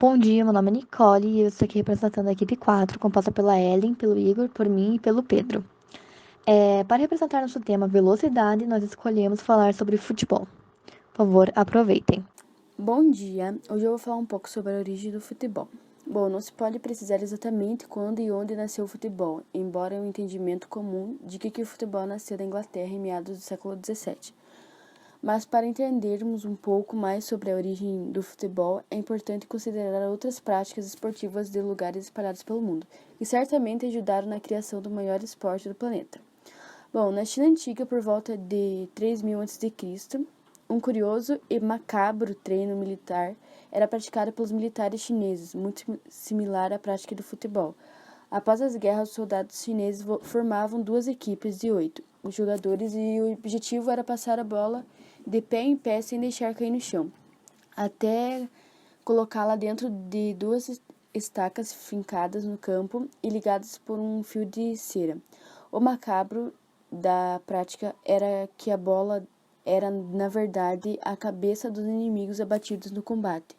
Bom dia, meu nome é Nicole e eu estou aqui representando a equipe 4, composta pela Ellen, pelo Igor, por mim e pelo Pedro. Para representar nosso tema velocidade, nós escolhemos falar sobre futebol. Por favor, aproveitem. Bom dia! Hoje eu vou falar um pouco sobre a origem do futebol. Bom, não se pode precisar exatamente quando e onde nasceu o futebol, embora é um entendimento comum de que o futebol nasceu na Inglaterra em meados do século XVII. Mas para entendermos um pouco mais sobre a origem do futebol, é importante considerar outras práticas esportivas de lugares espalhados pelo mundo, que certamente ajudaram na criação do maior esporte do planeta. Bom, na China antiga, por volta de 3000 a.C., um curioso e macabro treino militar era praticado pelos militares chineses, muito similar à prática do futebol. Após as guerras, os soldados chineses formavam duas equipes de 8 os jogadores e o objetivo era passar a bola de pé em pé sem deixar cair no chão, até colocá-la dentro de duas estacas fincadas no campo e ligadas por um fio de cera. O macabro da prática era que a bola era, na verdade, a cabeça dos inimigos abatidos no combate.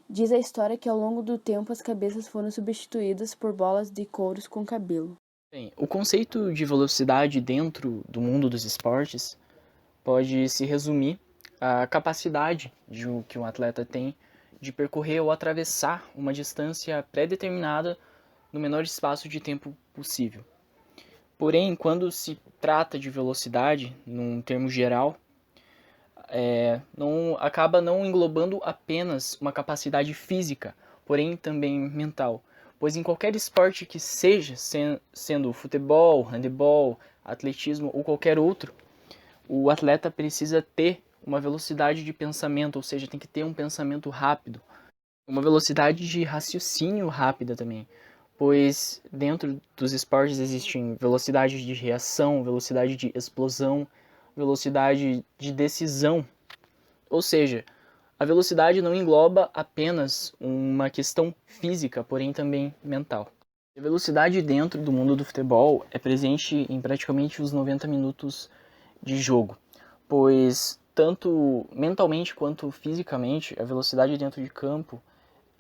Diz a história que ao longo do tempo as cabeças foram substituídas por bolas de couros com cabelo. Bem, o conceito de velocidade dentro do mundo dos esportes pode se resumir à capacidade que um atleta tem de percorrer ou atravessar uma distância pré-determinada no menor espaço de tempo possível. Porém, quando se trata de velocidade, num termo geral, acaba não englobando apenas uma capacidade física, porém também mental. Pois em qualquer esporte que seja, sendo futebol, handebol, atletismo ou qualquer outro, o atleta precisa ter uma velocidade de pensamento, ou seja, tem que ter um pensamento rápido, uma velocidade de raciocínio rápida também, pois dentro dos esportes existem velocidade de reação, velocidade de explosão, velocidade de decisão, ou seja, a velocidade não engloba apenas uma questão física, porém também mental. A velocidade dentro do mundo do futebol é presente em praticamente os 90 minutos de jogo, pois tanto mentalmente quanto fisicamente a velocidade dentro de campo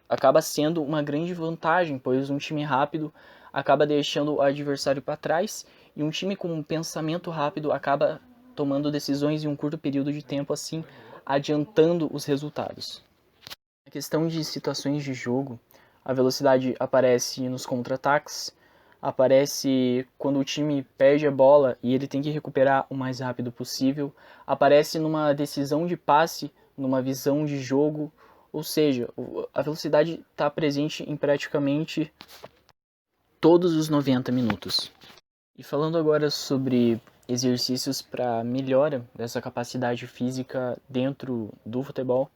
acaba sendo uma grande vantagem, pois um time rápido acaba deixando o adversário para trás e um time com um pensamento rápido acaba tomando decisões em um curto período de tempo, assim adiantando os resultados. Na questão de situações de jogo, a velocidade aparece nos contra-ataques, aparece quando o time perde a bola e ele tem que recuperar o mais rápido possível, aparece numa decisão de passe, numa visão de jogo, ou seja, a velocidade está presente em praticamente todos os 90 minutos. E falando agora sobre exercícios para melhora dessa capacidade física dentro do futebol,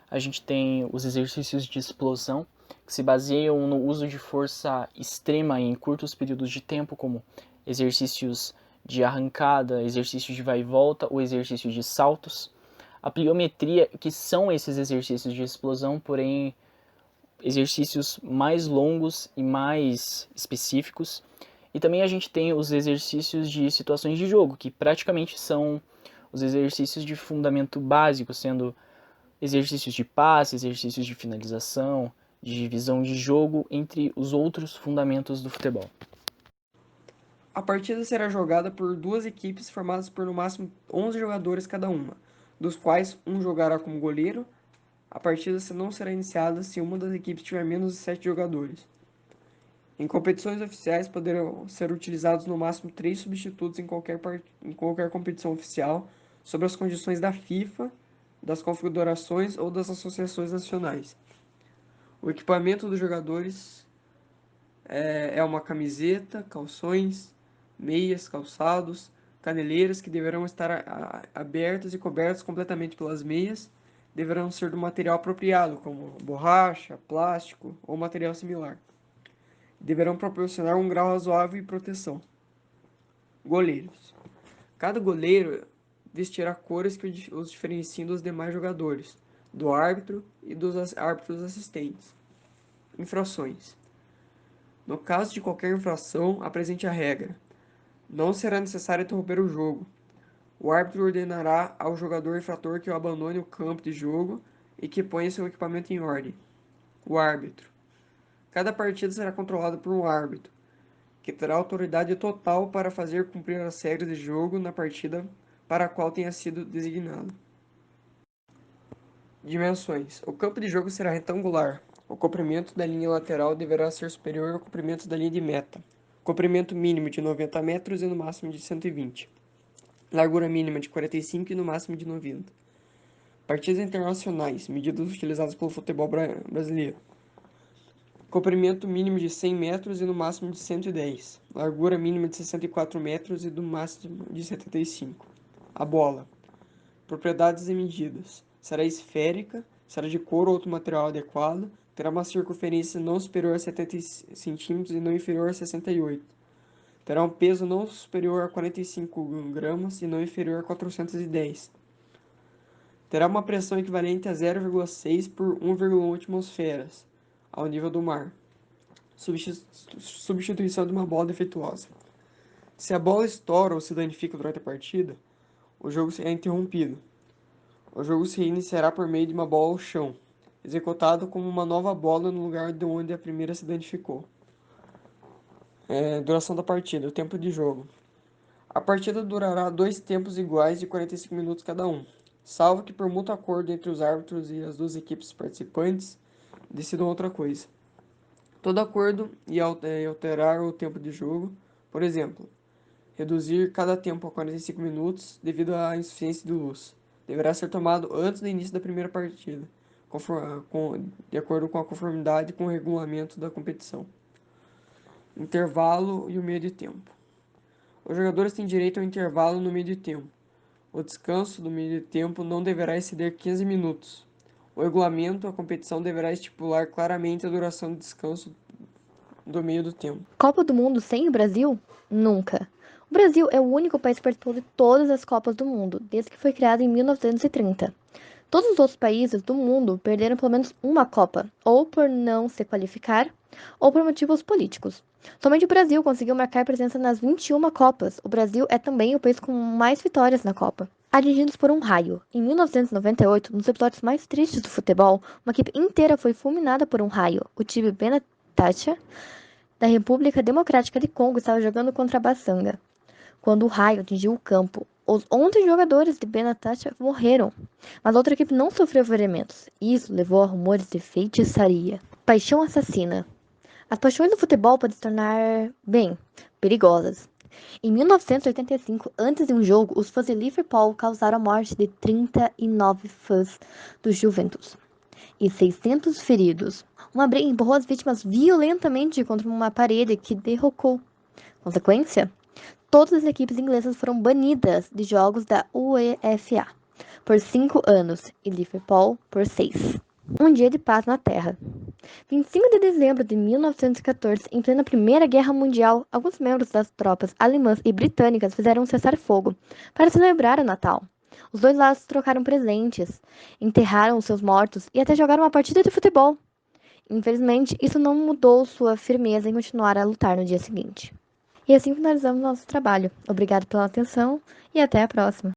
a gente tem os exercícios de explosão, que se baseiam no uso de força extrema em curtos períodos de tempo, como exercícios de arrancada, exercícios de vai e volta ou exercícios de saltos. A pliometria, que são esses exercícios de explosão, porém exercícios mais longos e mais específicos. E também a gente tem os exercícios de situações de jogo, que praticamente são os exercícios de fundamento básico, sendo exercícios de passe, exercícios de finalização, de visão de jogo, entre os outros fundamentos do futebol. A partida será jogada por duas equipes formadas por no máximo 11 jogadores cada uma, dos quais um jogará como goleiro. A partida não será iniciada se uma das equipes tiver menos de 7 jogadores. Em competições oficiais poderão ser utilizados no máximo 3 substitutos em qualquer competição oficial, sob as condições da FIFA, das confederações ou das associações nacionais. O equipamento dos jogadores é uma camiseta, calções, meias, calçados, caneleiras que deverão estar abertas e cobertas completamente pelas meias, deverão ser do material apropriado, como borracha, plástico ou material similar. Deverão proporcionar um grau razoável de proteção. Goleiros. Cada goleiro vestirá cores que os diferenciem dos demais jogadores, do árbitro e dos árbitros assistentes. Infrações. No caso de qualquer infração, apresente a regra. Não será necessário interromper o jogo. O árbitro ordenará ao jogador infrator que abandone o campo de jogo e que ponha seu equipamento em ordem. O árbitro. Cada partida será controlada por um árbitro, que terá autoridade total para fazer cumprir as regras de jogo na partida para a qual tenha sido designado. Dimensões. O campo de jogo será retangular. O comprimento da linha lateral deverá ser superior ao comprimento da linha de meta. Comprimento mínimo de 90 metros e no máximo de 120. Largura mínima de 45 e no máximo de 90. Partidas internacionais, medidas utilizadas pelo futebol brasileiro. Comprimento mínimo de 100 metros e no máximo de 110. Largura mínima de 64 metros e no máximo de 75. A bola. Propriedades e medidas. Será esférica, será de couro ou outro material adequado, terá uma circunferência não superior a 70 cm e não inferior a 68. Terá um peso não superior a 45 gramas e não inferior a 410. Terá uma pressão equivalente a 0,6 por 1,1 atmosferas, ao nível do mar. Substituição de uma bola defeituosa. Se a bola estoura ou se danifica durante a partida, o jogo será interrompido. O jogo se iniciará por meio de uma bola ao chão, executado como uma nova bola no lugar de onde a primeira se danificou. Duração da partida, o tempo de jogo. A partida durará 2 tempos iguais de 45 minutos cada um, salvo que por mútuo acordo entre os árbitros e as duas equipes participantes decidam outra coisa. Todo acordo ia alterar o tempo de jogo, por exemplo, reduzir cada tempo a 45 minutos devido à insuficiência de luz. Deverá ser tomado antes do início da primeira partida, de acordo com a conformidade com o regulamento da competição. Intervalo e o meio de tempo. Os jogadores têm direito ao intervalo no meio de tempo. O descanso do meio de tempo não deverá exceder 15 minutos. O regulamento da competição deverá estipular claramente a duração do descanso do meio do tempo. Copa do Mundo sem o Brasil? Nunca. O Brasil é o único país que participou de todas as Copas do Mundo, desde que foi criado em 1930. Todos os outros países do mundo perderam pelo menos uma Copa, ou por não se qualificar, ou por motivos políticos. Somente o Brasil conseguiu marcar presença nas 21 Copas. O Brasil é também o país com mais vitórias na Copa. Atingidos por um raio. Em 1998, nos episódios mais tristes do futebol, uma equipe inteira foi fulminada por um raio. O time Benetacha da República Democrática de Congo estava jogando contra a Baçanga. Quando o raio atingiu o campo, os 11 jogadores de Benetacha morreram, mas a outra equipe não sofreu ferimentos. Isso levou a rumores de feitiçaria. Paixão assassina. As paixões do futebol podem se tornar, bem, perigosas. Em 1985, antes de um jogo, os fãs de Liverpool causaram a morte de 39 fãs do Juventus e 600 feridos. Uma briga empurrou as vítimas violentamente contra uma parede que derrocou. Consequência? Todas as equipes inglesas foram banidas de jogos da UEFA por 5 anos e Liverpool por 6. Um dia de paz na Terra. 25 de dezembro de 1914, em plena Primeira Guerra Mundial, alguns membros das tropas alemãs e britânicas fizeram um cessar-fogo para celebrar o Natal. Os dois lados trocaram presentes, enterraram os seus mortos e até jogaram uma partida de futebol. Infelizmente, isso não mudou sua firmeza em continuar a lutar no dia seguinte. E assim finalizamos nosso trabalho. Obrigado pela atenção e até a próxima.